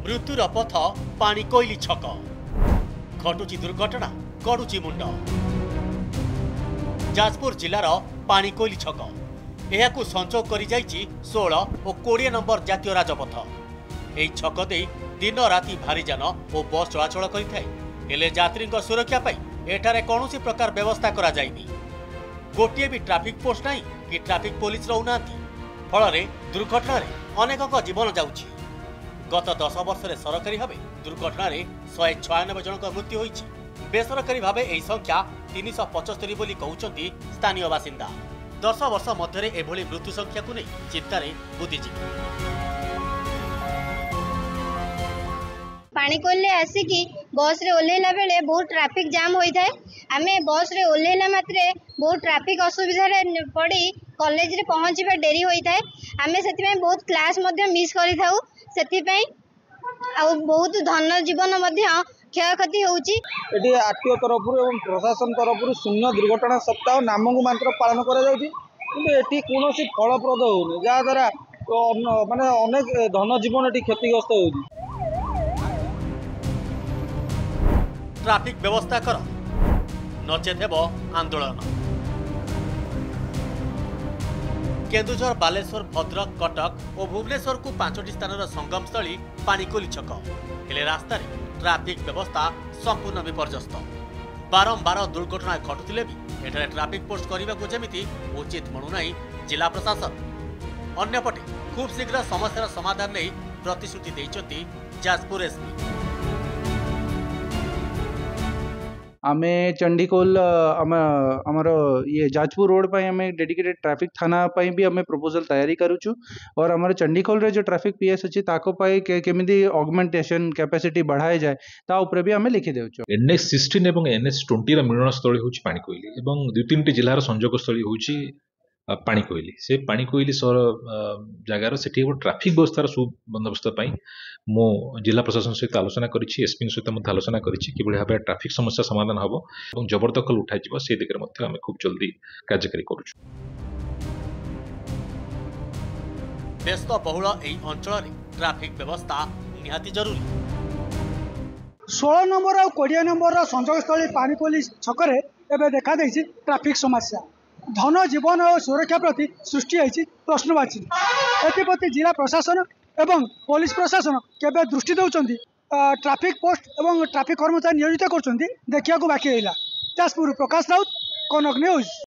मृत्युर पथ पाणिकोइली छक घटुची दुर्घटना गड़ुची मुंड। जाजपुर जिलार पाणिकोइली छक यह संजोग कर 16 और 20 नंबर जातीय राजपथ। यह छक दे दिन राति भारी जान और बस चलाचल करे यात्री सुरक्षा एठारे कौन प्रकार व्यवस्था करा जाइनी। गोटे भी ट्राफिक पोस्ट नहीं कि ट्राफिक पुलिस रहना फल दुर्घटना अनेक जीवन जाउछि। गत 10 वर्ष सरकारी भाव दुर्घटना 196 जन मृत्यु होइछि। बेसरकारी भाव यह संख्या 375 बोली कहउछंती स्थानीय बासिंदा। 10 वर्ष मध्य एभली मृत्यु संख्या को नहीं चिंतार बुद्धिजीवी। पाणिकोइली आसिकी बस रे ओल्हेला बेले बहुत ट्रैफिक जाम होई थाए। आमे बस रे ओल्हेला मात्रे बहुत ट्रैफिक असुविधा रे पड़ी कॉलेज रे पहुंचबा डेरी होई थाए। आमे सेति में बहुत क्लास मध्ये मिस करि थाउ। सेति पई आ बहुत धन जीवन मध्ये क्षयक्षति होउची। एटी आरटीओ तरफ एवं प्रशासन तरफ शून्य दुर्घटना सप्ताह नामक मात्र पालन करा जाउची, किंतु एटी कोनोसी फलप्रद होउनी, जा द्वारा माने अनेक धन जीवन एटी क्षतिग्रस्त होउची। ट्राफिक व्यवस्था कर नचेत हेब आंदोलन। केन्दुझर, बालेश्वर, भद्रक, कटक और भुवनेश्वर को 5टी स्थान संगम स्थली पाणिकोइली छक। हेले रास्ता ट्राफिक व्यवस्था संपूर्ण विपर्यस्त। बारंबार दुर्घटना घटुले भी एठारे ट्राफिक पोस्ट करने को जमी उचित मणुना जिला प्रशासन। अन्यपटे खूब शीघ्र समस्यार समाधान नहीं प्रतिश्रुति देइछंती जाजपुर एसपी। आमे चंडीकोल आमर ये जाजपुर रोड पर आम डेडिकेटेड ट्रैफिक थाना भी आम प्रपोजल तैयारी करूँ। और आमर चंडीकोल रे जो ट्रैफिक पीएस अच्छी केमिदी ऑगमेंटेशन कैपेसिटी बढ़ाई जाए ता उपरे भी आम लिखि देउछु। NH 16 और NH 20 मिलन स्थली होची पाणिकोइली एवं 2-3टी जिलार संजोग स्थली होची पाणिकोइली। से पाणिकोइली सहर जगार से ट्राफिक व्यवस्थार सुबंदोबस्त मो जिला प्रशासन सहित आलोचना करिछि, एसपी सहित आलोचना करिछि कि भाव ट्राफिक समस्या समाधान हम और जबरदखल उठाई से दिगरे आम खूब जल्दी कार्यकारी करूछु। व्यस्त बहुल एई अंचल ट्राफिक व्यवस्था निहाती जरूरी। 16 नंबर और 20 नंबर संजोग स्थली पाणिकोइली छकरे एबे देखा देछि ट्राफिक समस्या। धन जीवन और सुरक्षा प्रति सृष्टि होइछि प्रश्नवाची। एप्रति जिला प्रशासन एवं पुलिस प्रशासन केबे दृष्टि दौरान ट्राफिक पोस्ट एवं ट्राफिक कर्मचारी नियोजित कर देखा बाकी रहा। जाजपुर प्रकाश राउत, कनक न्यूज।